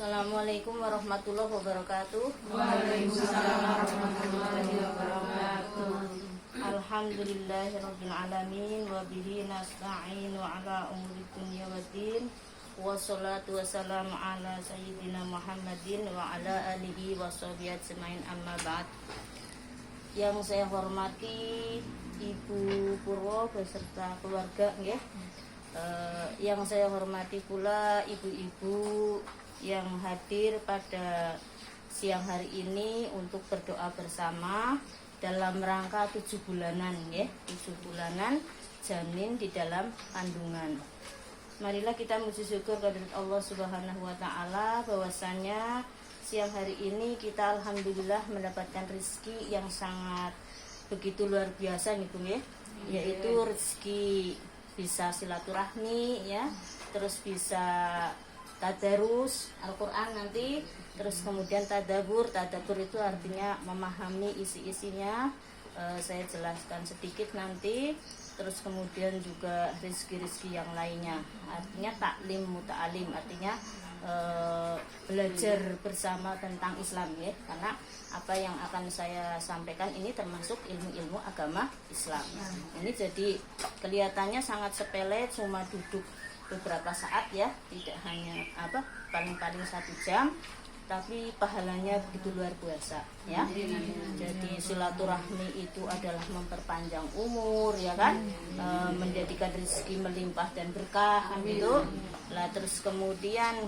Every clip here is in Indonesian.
Assalamualaikum warahmatullahi wabarakatuh. Waalaikumsalam warahmatullahi wabarakatuh. Alhamdulillahirabbil alamin wa bihi nasta'inu ala umuri dunya waddin. Wassalatu wassalamu ala sayyidina Muhammadin wa ala alihi washabihi ajmain, amma ba'd. Yang saya hormati Ibu Purwo beserta keluarga nggih. Yang saya hormati pula ibu-ibu yang hadir pada siang hari ini untuk berdoa bersama dalam rangka 7 bulanan ya, 7 bulanan janin di dalam kandungan. Marilah kita muji syukur kehadirat Allah Subhanahu wa taala bahwasanya siang hari ini kita alhamdulillah mendapatkan rezeki yang sangat begitu luar biasa nih Bung ya, yaitu rezeki bisa silaturahmi ya, terus bisa tadarus Al-Quran nanti, terus kemudian tadabur itu artinya memahami isi-isinya, saya jelaskan sedikit nanti, terus kemudian juga rezeki-rezeki yang lainnya, artinya taklim muta'alim, artinya belajar bersama tentang Islam ya, karena apa yang akan saya sampaikan ini termasuk ilmu-ilmu agama Islam. Ini jadi kelihatannya sangat sepele, cuma duduk beberapa saat ya, tidak hanya paling-paling 1 jam, tapi pahalanya begitu luar biasa ya. Jadi silaturahmi itu adalah memperpanjang umur ya kan, menjadikan rezeki melimpah dan berkah kan gitu. Lah terus kemudian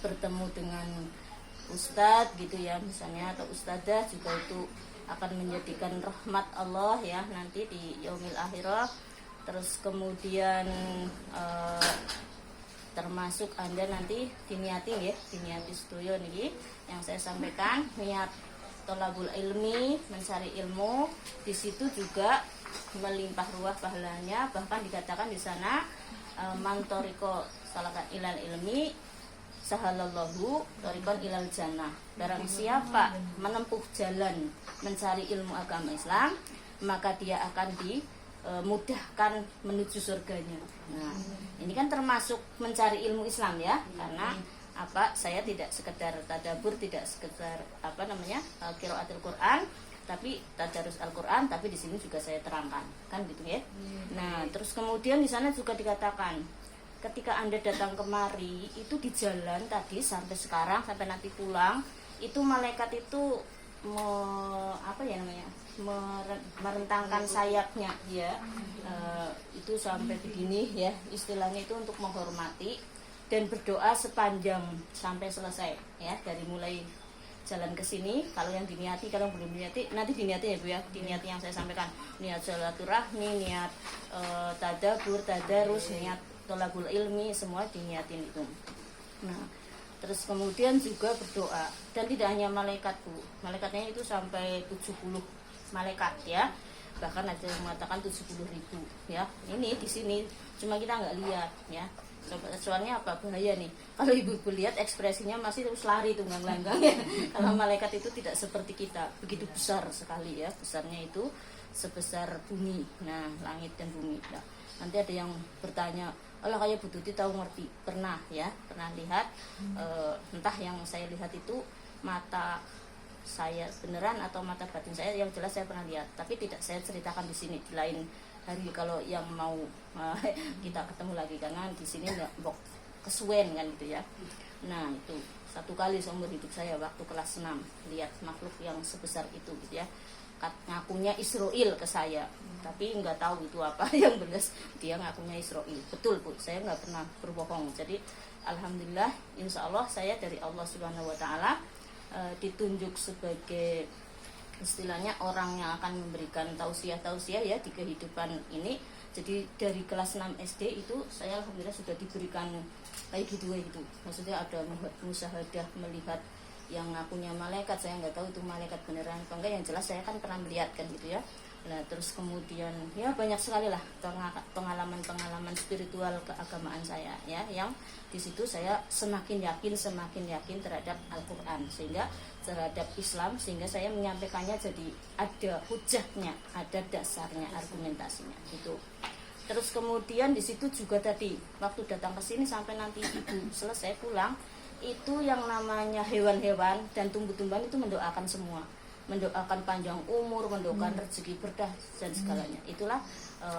bertemu dengan ustadz gitu ya misalnya, atau ustadzah juga itu akan menjadikan rahmat Allah ya nanti di yaumil akhirah. Terus kemudian termasuk Anda nanti diniati ya, diniati sedoyo niki yang saya sampaikan, niat tolabul ilmi, mencari ilmu, di situ juga melimpah ruah pahalanya, bahkan dikatakan di sana mantoriko salakan ilal ilmi sahalallahu torikon ilal jannah. Barang siapa menempuh jalan mencari ilmu agama Islam, maka dia akan dimudahkan menuju surganya. Nah, ini kan termasuk mencari ilmu Islam ya, karena saya tidak sekedar tadabbur, tidak sekedar qiraatul Quran, tapi tadarus Al-Quran, tapi di sini juga saya terangkan, kan gitu ya. Nah, terus kemudian di sana juga dikatakan, ketika Anda datang kemari itu di jalan tadi sampai sekarang sampai nanti pulang, itu malaikat itu merentangkan sayapnya ya, itu sampai begini ya, istilahnya itu untuk menghormati dan berdoa sepanjang sampai selesai ya, dari mulai jalan ke sini. Kalau yang diniati, kalau belum diniati nanti diniati ya Bu ya, diniati yang saya sampaikan, niat silaturahmi, niat tadabur, tadarus, niat tolabul ilmi, semua diniatin itu. Nah, terus kemudian juga berdoa, dan tidak hanya malaikat Bu, malaikatnya itu sampai 70 malaikat ya, bahkan ada yang mengatakan 70.000 ya. Ini di sini cuma kita nggak lihat ya. Soalnya apa bahaya nih, kalau ibu-ibu lihat ekspresinya masih terus lari tunggang-langgang ya. Kalau malaikat itu tidak seperti kita, begitu besar sekali ya, besarnya itu sebesar bumi, nah langit dan bumi. Nah, nanti ada yang bertanya, Allah kayak Bu Tuti tahu ngerti, pernah lihat, entah yang saya lihat itu mata saya beneran atau mata batin saya, yang jelas saya pernah lihat, tapi tidak saya ceritakan di sini, di lain hari kalau yang mau kita ketemu lagi, karena di sini nggak kesuwen kan gitu ya. Nah itu 1 kali seumur hidup saya waktu kelas 6 lihat makhluk yang sebesar itu gitu ya, ngakunya Israel ke saya, tapi nggak tahu itu apa. Yang jelas dia ngakunya Israel, betul Bu, saya nggak pernah berbohong. Jadi alhamdulillah, insya Allah saya dari Allah Subhanahu wa taala ditunjuk sebagai istilahnya orang yang akan memberikan tausiah ya di kehidupan ini. Jadi dari kelas 6 SD itu saya alhamdulillah sudah diberikan kayak gitu, maksudnya ada musyahadah melihat yang ngakunya malaikat. Saya nggak tahu itu malaikat beneran apa enggak, yang jelas saya kan pernah melihat kan gitu ya. Nah terus kemudian ya banyak sekali lah pengalaman spiritual keagamaan saya ya, yang di situ saya semakin yakin terhadap Al-Quran, sehingga terhadap Islam, sehingga saya menyampaikannya jadi ada hujahnya, ada dasarnya, argumentasinya gitu. Terus kemudian di situ juga tadi waktu datang ke sini sampai nanti ibu selesai pulang, itu yang namanya hewan-hewan dan tumbuh-tumbuhan itu mendoakan semua, mendoakan panjang umur, mendoakan rezeki berkah dan segalanya. Itulah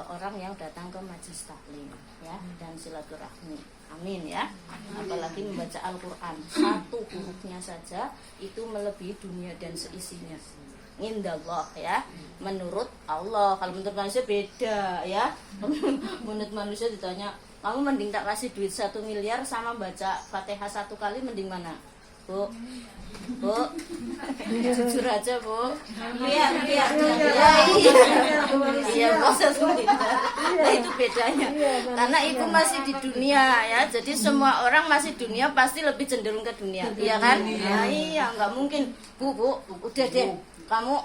orang yang datang ke majelis taklim ya, dan silaturahmi. Amin ya. Apalagi membaca Al-Quran, satu hurufnya saja itu melebihi dunia dan seisinya. Indallah ya, menurut Allah. Kalau menurut manusia beda ya. Menurut manusia ditanya, kamu mending tak kasih duit 1 miliar sama baca Fatihah 1 kali, mending mana? Bu, jujur aja Bu. Iya bos, nah itu bedanya. Karena ibu masih di dunia ya, jadi semua orang masih dunia pasti lebih cenderung ke dunia, iya kan? Nah, iya, nggak mungkin bu, udah deh. Kamu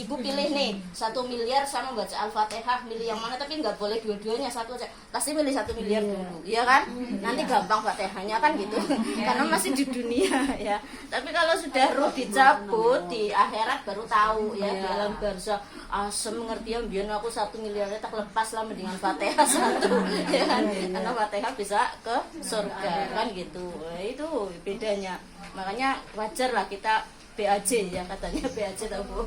ibu pilih nih 1 miliar sama baca Al-Fatihah, milih yang mana, tapi nggak boleh dua-duanya, satu aja. Pasti milih 1 miliar dulu, ya kan? Nanti gampang Fatihahnya kan gitu. Karena masih di dunia ya. Tapi kalau sudah ruh dicabut di akhirat baru tahu ya, di alam barzah asem ngerti ya, biar aku 1 miliarnya tak lepas lah mendingan Fatihah 1 ya kan? Karena Fatihah bisa ke surga kan gitu. Nah, itu bedanya. Makanya wajar lah kita BAJ ya, katanya BAJ tahu Bu.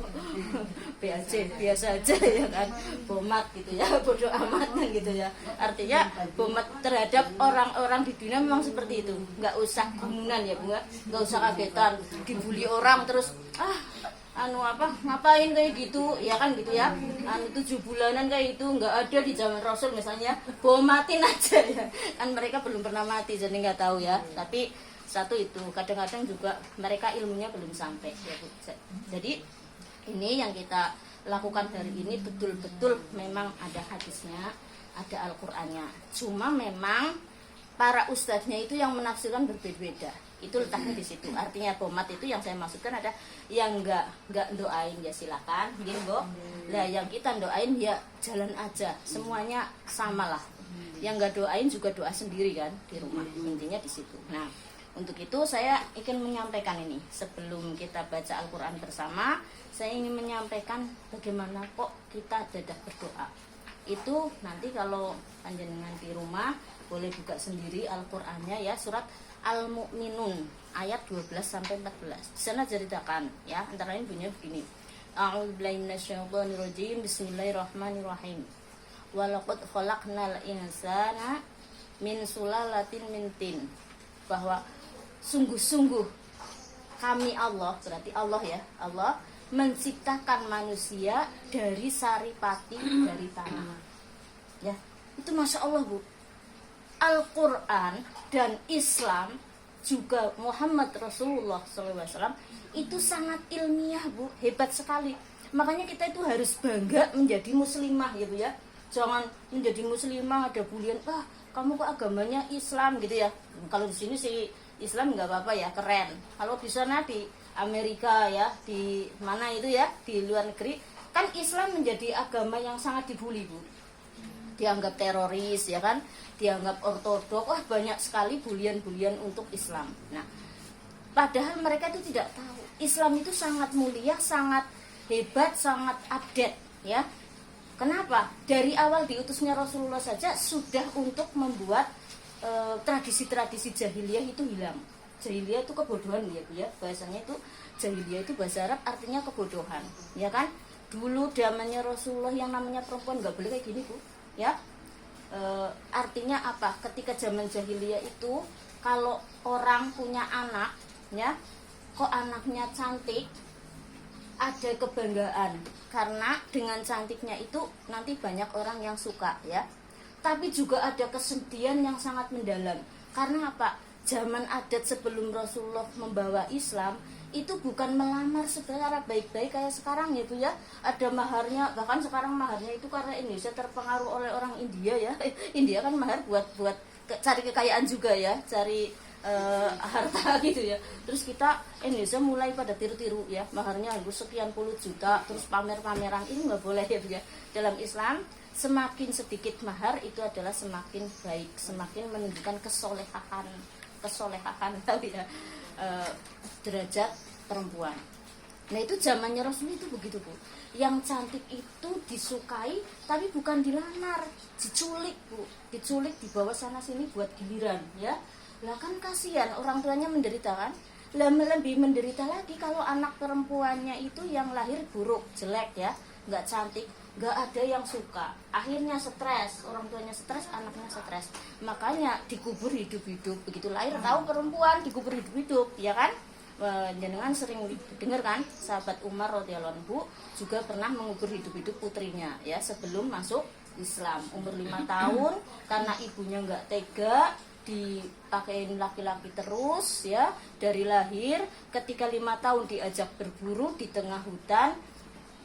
BAJ biasa aja ya kan, bomat gitu ya, bodoh amat kan gitu ya. Artinya bomat terhadap orang-orang di dunia memang seperti itu. Nggak usah gumunan ya Bu, nggak usah kagetan dibully orang terus ngapain kayak gitu ya kan gitu ya. 7 bulanan kayak itu nggak ada di zaman Rasul misalnya, bomatin aja ya. Kan mereka belum pernah mati jadi nggak tahu ya. Tapi satu itu kadang-kadang juga mereka ilmunya belum sampai ya Bu. Jadi ini yang kita lakukan hari ini betul-betul memang ada hadisnya, ada Al-Qur'annya. Cuma memang para ustadznya itu yang menafsirkan berbeda-beda. Itu letaknya di situ. Artinya bomat itu yang saya maksudkan ada yang enggak doain ya silakan, gitu Bu. Nah, yang kita doain ya jalan aja. Semuanya samalah. Yang enggak doain juga doa sendiri kan di rumah. Intinya di situ. Nah, untuk itu saya ingin menyampaikan ini sebelum kita baca Al-Quran bersama, saya ingin menyampaikan bagaimana kok kita dadah berdoa. Itu nanti kalau panjenengan di rumah boleh buka sendiri Al-Qurannya ya, surat Al-Mu'minun ayat 12-14. Di sana ceritakan ya, antara lain bunyinya begini. A'udzubillahi minasyaitonirrajim. Bismillahirrahmanirrahim. Walaqad khalaqnal insana min sulalatin min tin. Bahwa sungguh-sungguh kami Allah, berarti Allah ya, Allah menciptakan manusia dari saripati dari tanah. Ya, itu Masya Allah Bu. Al-Quran dan Islam juga Muhammad Rasulullah SAW itu sangat ilmiah Bu, hebat sekali. Makanya kita itu harus bangga menjadi muslimah gitu ya. Jangan menjadi muslimah ada bulian, kamu kok agamanya Islam gitu ya. Kalau di sini sih Islam nggak apa-apa ya, keren. Kalau di sana di Amerika ya, di mana itu ya, di luar negeri kan Islam menjadi agama yang sangat dibully Bu. Dianggap teroris ya kan, dianggap ortodok, banyak sekali bulian-bulian untuk Islam. Nah, padahal mereka itu tidak tahu Islam itu sangat mulia, sangat hebat, sangat update ya. Kenapa? Dari awal diutusnya Rasulullah saja sudah untuk membuat tradisi-tradisi jahiliyah itu hilang. Jahiliyah itu kebodohan ya Bu ya. Bahasanya itu jahiliyah itu bahasa Arab artinya kebodohan, ya kan? Dulu zamannya Rasulullah yang namanya perempuan nggak boleh kayak gini Bu, ya. Artinya apa? Ketika zaman jahiliyah itu kalau orang punya anak, ya, kok anaknya cantik, ada kebanggaan karena dengan cantiknya itu nanti banyak orang yang suka ya. Tapi juga ada kesedihan yang sangat mendalam. Karena apa? Zaman adat sebelum Rasulullah membawa Islam itu bukan melamar secara baik-baik kayak sekarang ya Bu ya. Ada maharnya, bahkan sekarang maharnya itu karena Indonesia terpengaruh oleh orang India ya. India kan mahar buat cari kekayaan juga ya, cari harta gitu ya. Terus kita Indonesia mulai pada tiru-tiru ya, maharnya harus sekian puluh juta, terus pamer-pameran. Ini nggak boleh ya Bu ya. Dalam Islam semakin sedikit mahar itu adalah semakin baik, semakin menunjukkan kesolehan, tapi ya derajat perempuan. Nah itu zamannya Rasul itu begitu Bu. Yang cantik itu disukai tapi bukan dilamar, diculik Bu, diculik dibawa sana sini buat giliran ya. Lah kan kasihan orang tuanya menderita kan. Lah lebih menderita lagi kalau anak perempuannya itu yang lahir buruk, jelek ya, nggak cantik, nggak ada yang suka. Akhirnya stres, orang tuanya stres, anaknya stres. Makanya dikubur hidup-hidup. Begitu lahir tahu perempuan dikubur hidup-hidup, ya kan? Jenengan sering dengar kan, sahabat Umar radhiyallahu anhu juga pernah mengubur hidup-hidup putrinya ya sebelum masuk Islam. Umur 5 tahun karena ibunya nggak tega dipakein laki-laki terus ya dari lahir. Ketika 5 tahun diajak berburu di tengah hutan,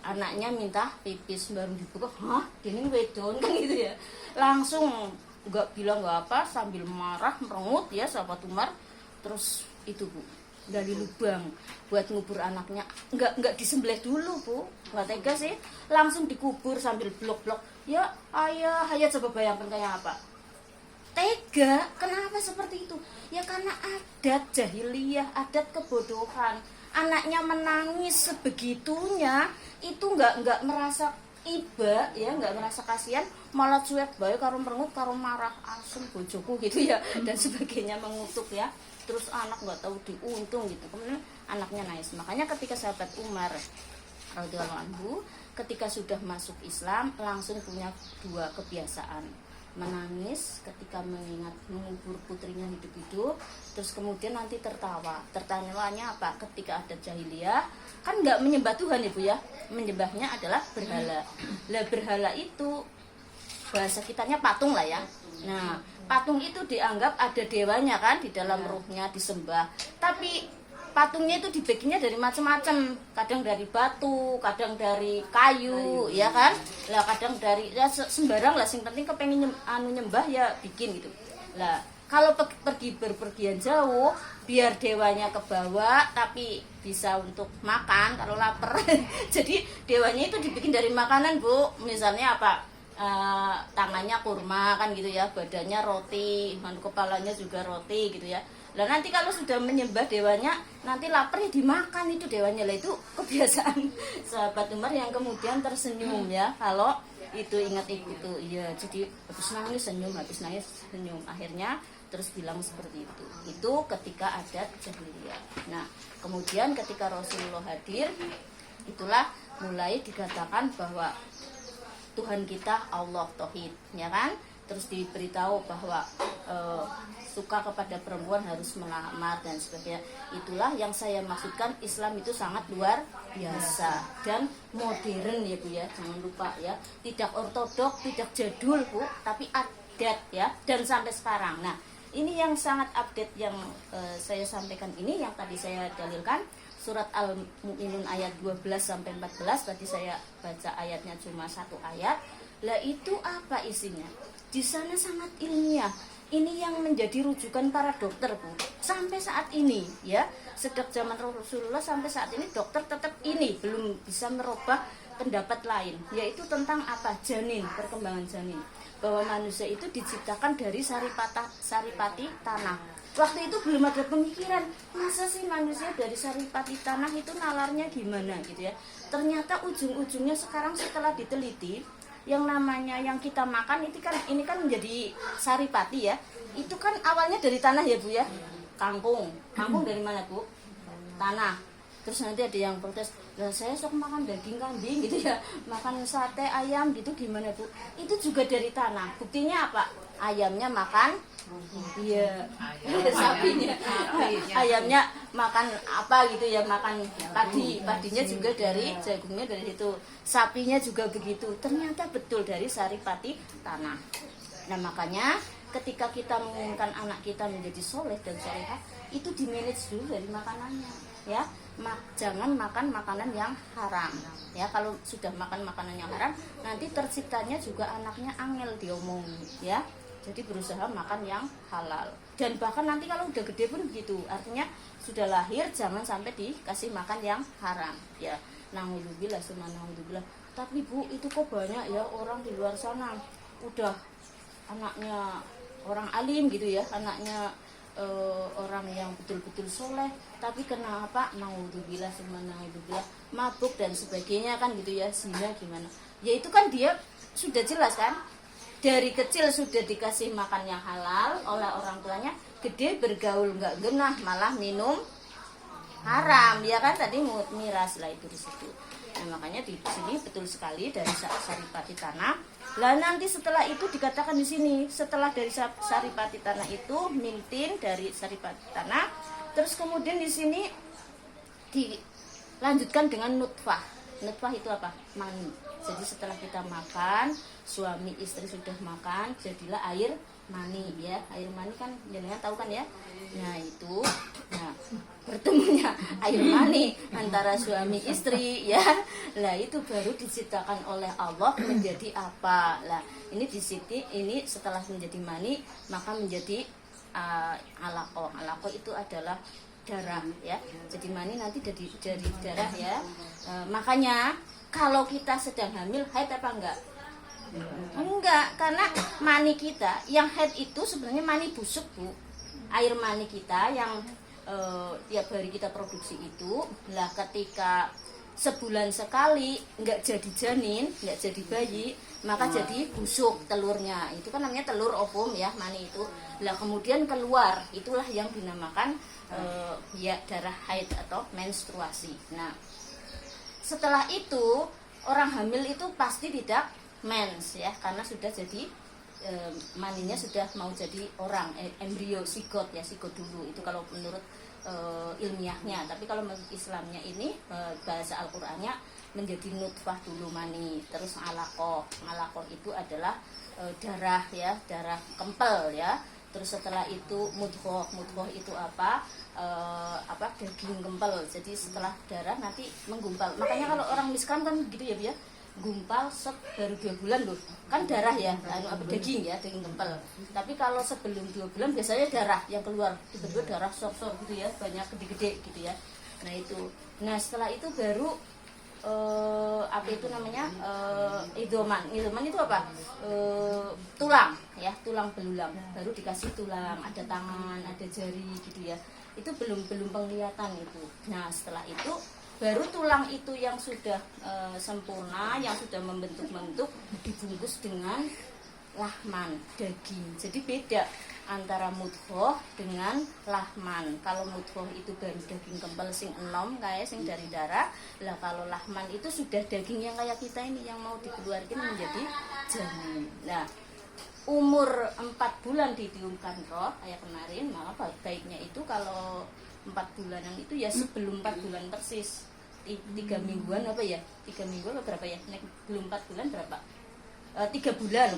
anaknya minta pipis, baru dibuka, hah ini wedon kan gitu ya, langsung nggak bilang nggak apa sambil marah merengut ya sahabat Umar. Terus itu Bu, gali lubang buat ngubur anaknya, nggak disembelih dulu Bu, nggak tega sih, langsung dikubur sambil blok-blok ya. Ayah coba bayangkan kayak apa, tega. Kenapa seperti itu ya? Karena adat jahiliyah, adat kebodohan. Anaknya menangis sebegitunya itu nggak merasa iba ya, nggak merasa kasihan, malah cuek bae karo merengut karo marah, asem bojoku gitu ya dan sebagainya, mengutuk ya. Terus anak nggak tahu diuntung gitu, kemudian anaknya nangis. Makanya ketika sahabat Umar radhiyallahu anhu ketika sudah masuk Islam langsung punya 2 kebiasaan, menangis ketika mengingat mengubur putrinya hidup-hidup, terus kemudian nanti tertawanya apa, ketika ada jahiliyah kan nggak menyembah Tuhan Ibu ya, menyembahnya adalah berhala. Lah berhala itu bahasa kitanya patung lah ya. Nah patung itu dianggap ada dewanya kan di dalam ruhnya disembah, tapi patungnya itu dibikinnya dari macam-macam, kadang dari batu, kadang dari kayu ya kan, lah kadang dari ya sembarang lah, sing penting kepengen nyembah ya bikin gitu. Lah kalau pergi berpergian jauh biar dewanya kebawa tapi bisa untuk makan kalau lapar jadi dewanya itu dibikin dari makanan Bu, misalnya apa, tangannya kurma kan gitu ya, badannya roti, kepalanya juga roti gitu ya. Lah nanti kalau sudah menyembah dewanya nanti lapar ya dimakan itu dewanya. Lah itu kebiasaan sahabat Umar yang kemudian tersenyum ya kalau itu ingat itu. Iya, jadi habis nangis senyum, habis nangis senyum, akhirnya terus bilang seperti itu. Itu ketika adat jahiliyah. Nah kemudian ketika Rasulullah hadir, itulah mulai dikatakan bahwa Tuhan kita Allah tauhid ya kan. Terus diberitahu bahwa suka kepada perempuan harus melamar dan sebagainya. Itulah yang saya maksudkan, Islam itu sangat luar biasa dan modern ya Bu ya, jangan lupa ya, tidak ortodok, tidak jadul Bu, tapi adat ya, dan sampai sekarang. Nah ini yang sangat update yang saya sampaikan ini, yang tadi saya dalilkan surat Al-Mu'minun ayat 12-14. Tadi saya baca ayatnya cuma 1 ayat. Lah itu apa isinya? Di sana sangat ilmiah. Ini yang menjadi rujukan para dokter Bu, sampai saat ini ya, sejak zaman Rasulullah sampai saat ini dokter tetap ini belum bisa merubah pendapat lain, yaitu tentang apa, janin, perkembangan janin, bahwa manusia itu diciptakan dari saripati tanah. Waktu itu belum ada pemikiran masa sih manusia dari saripati tanah itu nalarnya gimana gitu ya. Ternyata ujung-ujungnya sekarang setelah diteliti, yang namanya yang kita makan ini kan menjadi saripati ya, itu kan awalnya dari tanah ya Bu ya. Kangkung dari mana Bu? Tanah. Terus nanti ada yang protes, lah saya sok makan daging kambing gitu ya, makan sate ayam gitu gimana Bu? Itu juga dari tanah. Buktinya apa? Ayamnya makan, iya, sapinya, ayamnya makan apa gitu ya, makan padinya juga dari jagungnya dari situ, sapinya juga begitu. Ternyata betul dari saripati tanah. Nah makanya ketika kita menginginkan anak kita menjadi soleh dan solehah, itu dimanage dulu dari makanannya ya. Jangan makan makanan yang haram ya. Kalau sudah makan makanan yang haram, nanti terciptanya juga anaknya angel diomongin ya. Jadi berusaha makan yang halal. Dan bahkan nanti kalau udah gede pun begitu. Artinya sudah lahir jangan sampai dikasih makan yang haram ya. Na'udzubillah, na'udzubillah. Tapi Bu, itu kok banyak ya orang di luar sana udah anaknya orang alim gitu ya, anaknya orang yang betul-betul soleh tapi kenapa naudzubillah mabuk dan sebagainya kan gitu ya, zina gimana ya, itu kan dia sudah jelas kan dari kecil sudah dikasih makan yang halal oleh orang tuanya, gede bergaul nggak genah malah minum haram ya kan, tadi miras lah itu di situ. Nah, makanya di sini betul sekali dari saripati tanah. Lah nanti setelah itu dikatakan di sini, setelah dari saripati tanah itu mintin dari saripati tanah, terus kemudian di sini dilanjutkan dengan nutfah. Nutfah itu apa? Mani. Jadi setelah kita makan, suami istri sudah makan, jadilah air mani ya. Air mani kan jenengan tahu kan ya? Nah itu, nah bertemunya air mani antara suami istri ya. Lah itu baru diciptakan oleh Allah menjadi apa? Lah ini di sini, ini setelah menjadi mani maka menjadi alaqah. Alaqah itu adalah darah ya. Jadi mani nanti jadi darah ya. Makanya kalau kita sedang hamil, haid apa enggak? Enggak, karena mani kita yang haid itu sebenarnya mani busuk Bu. Air mani kita yang tiap hari kita produksi itu, lah ketika sebulan sekali nggak jadi janin, nggak jadi bayi, maka jadi busuk telurnya. Itu kan namanya telur ovum ya, mani itu. Lah kemudian keluar, itulah yang dinamakan ya darah haid atau menstruasi. Nah, setelah itu orang hamil itu pasti tidak mens ya, karena sudah jadi maninya sudah mau jadi orang, embrio, sigot ya, sigot dulu itu kalau menurut ilmiahnya. Tapi kalau menurut Islamnya ini bahasa Al-Qur'annya menjadi nutfah dulu mani, terus alaqah. Alaqah itu adalah darah ya, darah kempel ya. Terus setelah itu mudghah. Mudghah itu apa? Daging kempel. Jadi setelah darah nanti menggumpal. Makanya kalau orang miskin kan gitu ya, Bu ya. Gumpal baru 2 bulan loh, kan darah ya, daging ya, daging kempel. Tapi kalau sebelum 2 bulan biasanya darah yang keluar, tiba-tiba darah sok-sok gitu ya, banyak gede-gede gitu ya. Nah itu, nah setelah itu baru apa itu namanya idoman. Idoman itu apa? Tulang ya, tulang belulang. Baru dikasih tulang, ada tangan, ada jari gitu ya. Itu belum penglihatan itu. Nah setelah itu baru tulang itu yang sudah sempurna, yang sudah membentuk-bentuk dibungkus dengan lahman, daging. Jadi beda antara mudghah dengan lahman. Kalau mudghah itu baru daging kempel sing enom kayak sing dari darah. Lah kalau lahman itu sudah daging yang kayak kita ini yang mau dikeluarkan menjadi janin. Nah, umur 4 bulan ditiupkan roh kayak kemarin, maka baiknya itu kalau 4 bulanan itu ya sebelum 4 bulan persis, 3 mingguan apa ya, 3 minggu apa berapa ya, belum 4 bulan berapa, 3 bulan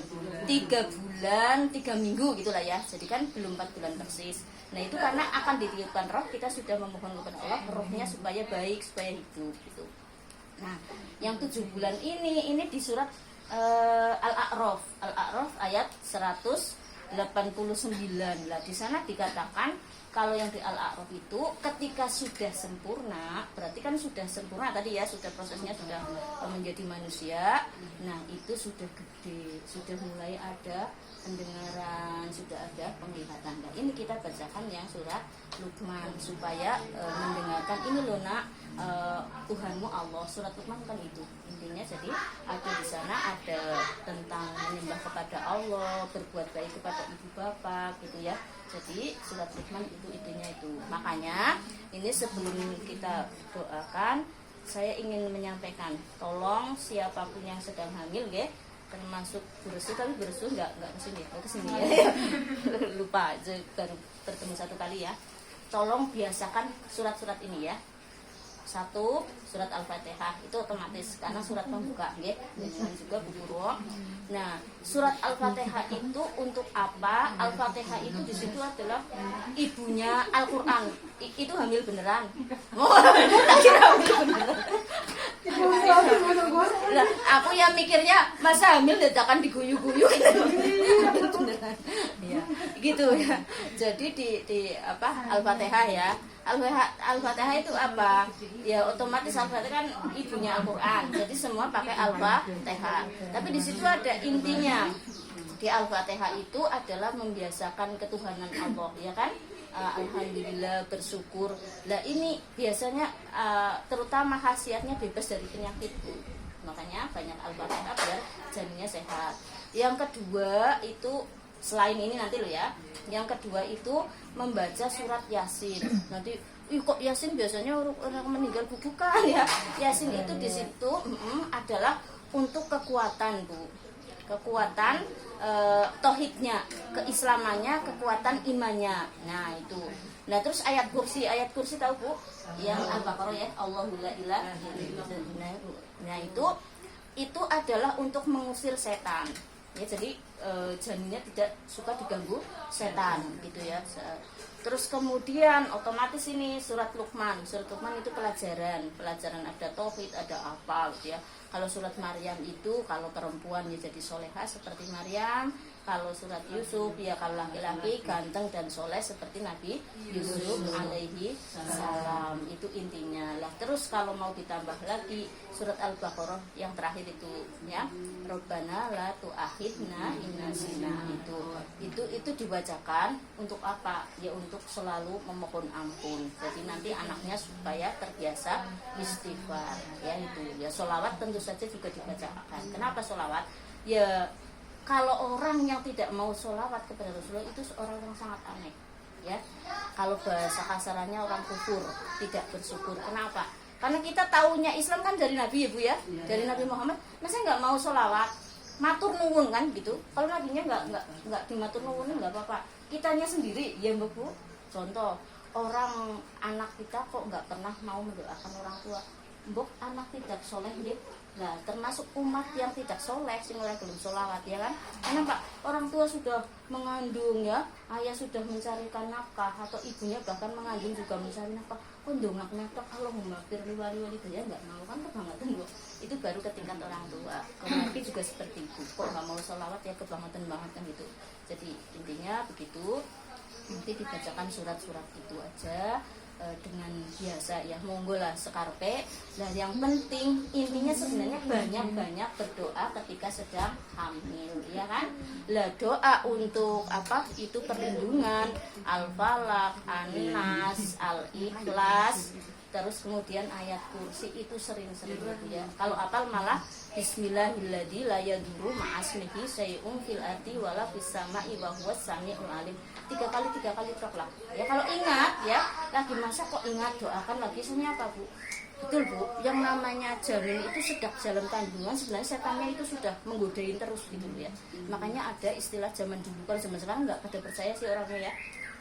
3 minggu gitulah ya. Jadi kan belum 4 bulan persis. Nah itu karena akan ditiupkan roh, kita sudah memohon kepada Allah rohnya supaya baik, supaya hidup gitu. Nah yang 7 bulan ini di surat Al-A'raf ayat 189. Lah di sana dikatakan kalau yang di Al-A'raf itu ketika sudah sempurna, berarti kan sudah sempurna tadi ya, sudah prosesnya sudah menjadi manusia. Nah itu sudah gede, sudah mulai ada pendengaran, sudah ada penglihatan. Nah ini kita bacakan yang surat Luqman supaya mendengarkan ini loh nak, Tuhanmu Allah. Surat Luqman kan itu intinya. Jadi ada di sana ada tentang menyembah kepada Allah, berbuat baik kepada ibu bapak gitu ya. Jadi surat Luqman itu intinya itu. Makanya ini sebelum kita doakan, saya ingin menyampaikan, tolong siapapun yang sedang hamil ya, termasuk beresu, tapi beresu nggak kesini ya. Lupa baru bertemu 1 kali ya. Tolong biasakan surat-surat ini ya. 1 surat Al-Fatihah itu otomatis karena surat pembuka nggih, dan juga buku roh. Nah, surat Al-Fatihah itu untuk apa? Al-Fatihah itu di situ adalah ibunya Al-Qur'an. Itu hamil beneran. Oh, tak kira hamil beneran. Lah, aku yang mikirnya masa hamil dadakan diguyu-guyu beneran. Ya, gitu ya. Jadi di apa? Al-Fatihah ya. Al-Fatihah itu apa? Ya otomatis Al-Fatihah kan ibunya Al-Qur'an. Jadi semua pakai Al-Fatihah. Tapi di situ ada intinya. Di Al-Fatihah itu adalah membiasakan ketuhanan Allah, ya kan? alhamdulillah, bersyukur. Nah ini biasanya terutama khasiatnya bebas dari penyakit, Bu. Makanya banyak Al-Baqarah biar janinnya sehat. Yang kedua itu selain ini nanti lo ya. Yang kedua itu membaca surat Yasin. Nanti kok Yasin biasanya orang meninggal, bukan ya. Yasin itu di situ adalah untuk kekuatan, Bu. Kekuatan tauhidnya, keislamannya, kekuatan imannya. Nah, itu. Nah, terus ayat kursi tahu, Bu? Yang Al-Baqarah ya, Allahu la ilaha illallah. Nah, itu adalah untuk mengusir setan. Ya, jadi janinnya tidak suka diganggu setan gitu ya. Terus kemudian otomatis ini surat Luqman itu pelajaran ada tauhid, ada apa gitu ya. Kalau surat Maryam itu kalau perempuan ya jadi solehah seperti Maryam, kalau surat Yusuf ya kalau laki-laki ganteng dan soleh seperti Nabi Yusuf alaihi salam. Itu intinya lah. Terus kalau mau ditambah lagi surat Al-Baqarah yang terakhir itu ya, Rabbana la tu'akhidna in nasina, itu dibacakan untuk apa? Ya untuk selalu memohon ampun. Jadi nanti anaknya supaya terbiasa istighfar ya. Itu ya, sholawat tentu saja juga dibacakan. Kenapa sholawat? Ya kalau orang yang tidak mau sholawat kepada Rasulullah itu orang yang sangat aneh ya. Kalau bahasa kasarannya orang kufur, tidak bersyukur. Kenapa? Karena kita taunya Islam kan dari Nabi ya, Bu ya, dari Nabi Muhammad. Masa nggak mau sholawat, matur nuwun kan gitu. Kalau nabinya nggak dimatur nuwun nggak apa-apa. Kitanya sendiri ya, Bu. Contoh, orang anak kita kok nggak pernah mau mendoakan orang tua. Mbok anak tidak soleh gitu. Nah, termasuk umat yang tidak soleh, sing ora belum sholawat ya kan? Karena Pak, orang tua sudah mengandung ya, ayah sudah mencarikan nafkah atau ibunya bahkan mengandung juga mencari nafkah. Kok ndongaknya tok kalau memampir liwali-wali itu ya nggak mau kan, kebangetan loh. Itu baru ke tingkat orang tua. Kalau Nabi juga seperti itu. Kok nggak mau sholawat ya kebangetan banget kan gitu. Jadi intinya begitu. Nanti dibacakan surat-surat itu aja. Dengan biasa ya, monggo lah sekarpe. Dan yang penting intinya sebenarnya banyak-banyak berdoa ketika sedang hamil ya kan. Lah doa untuk apa itu perlindungan, Al-Falaq, An-Nas, Al-Ikhlas, terus kemudian ayat kursi itu sering-sering ya. Kalau apal malah Bismillahilladzi la yadurru ma'asmihi syai'un fil ardi wala fis sama'i wa huwas samiul alim. 3 kali tok lah. Ya kalau ingat ya, lagi masa kok ingat doakan lagi sebenarnya apa, Bu? Betul, Bu. Yang namanya janin itu sedang dalam kandungan sebenarnya setannya itu sudah menggodain terus gitu ya. Makanya ada istilah zaman dulu, kalau zaman sekarang enggak pada percaya sih orangnya ya.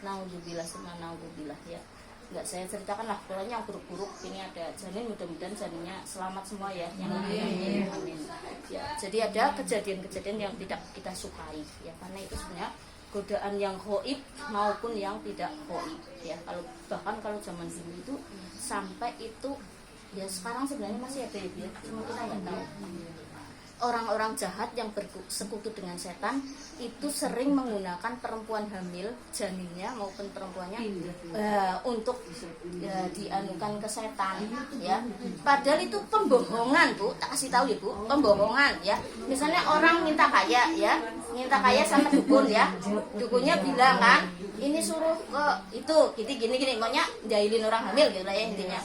Naudzubillah ya. Enggak saya ceritakan lah, pokoknya yang buruk-buruk ini ada janin, mudah-mudahan janinnya selamat semua ya. Yang amin. Ya, jadi ada kejadian-kejadian yang tidak kita sukai ya, karena itu sebenarnya godaan yang ghaib maupun yang tidak ghaib ya. Bahkan kalau zaman dulu itu sampai itu ya, sekarang sebenarnya masih ada ya, cuma kita nggak tahu. Orang-orang jahat yang bersekutu dengan setan itu sering menggunakan perempuan hamil, janinnya maupun perempuannya untuk ya, dianukan ke setan ya. Padahal itu pembohongan, Bu. Tak kasih tahu ya, Bu, pembohongan ya. Misalnya orang minta kaya ya, minta kaya sama dukun ya. Dukunnya bilang kan, ini suruh ke itu gini pokoknya jahilin orang hamil gitu lah ya intinya.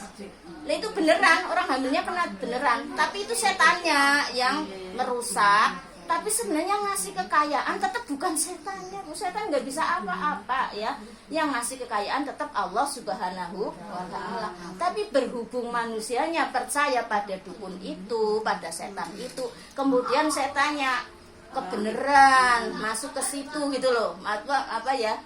Nah itu beneran, orang hamilnya pernah beneran, tapi itu setannya yang merusak. Tapi sebenarnya ngasih kekayaan tetap bukan setannya, Bu. Setan nggak bisa apa-apa ya. Yang ngasih kekayaan tetap Allah Subhanahu wa Ta'ala. Tapi berhubung manusianya percaya pada dukun itu, pada setan itu, kemudian setannya kebeneran masuk ke situ gitu loh. Apa ya?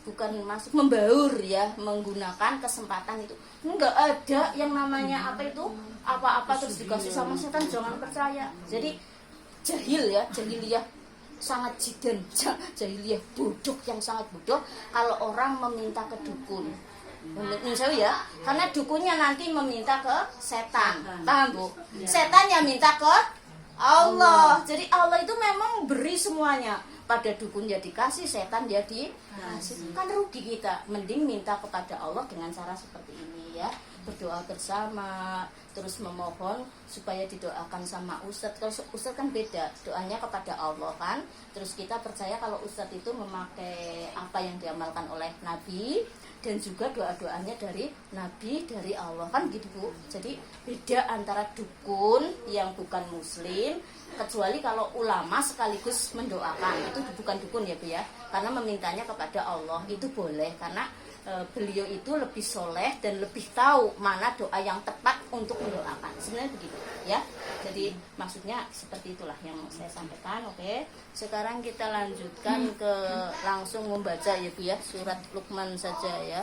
Bukan masuk, membaur ya, menggunakan kesempatan itu. Enggak ada yang namanya apa itu apa-apa terus dikasih sama setan, jangan percaya. Jadi jahiliyah sangat jahiliyah bodoh, yang sangat bodoh kalau orang meminta ke dukun. Misalnya ya, karena dukunnya nanti meminta ke setan, paham, Bu? Setannya minta ke Allah. Jadi Allah itu memang beri semuanya. Pada dukun dia dikasih, setan dia dikasih. Kan rugi kita. Mending minta kepada Allah dengan cara seperti ini ya. Berdoa bersama, terus memohon supaya didoakan sama ustadz. Kalau ustadz kan beda, doanya kepada Allah kan. Terus kita percaya kalau ustadz itu memakai apa yang diamalkan oleh Nabi. dan juga doa-doanya dari Nabi, dari Allah, kan gitu Bu. Jadi beda antara dukun yang bukan muslim, kecuali kalau ulama sekaligus mendoakan, itu bukan dukun ya Bu ya, karena memintanya kepada Allah itu boleh, karena beliau itu lebih soleh dan lebih tahu mana doa yang tepat untuk mendoakan, sebenarnya begitu ya. Jadi maksudnya seperti itulah yang saya sampaikan. Oke, sekarang kita lanjutkan ke langsung membaca ya Bu ya, surat Luqman saja ya.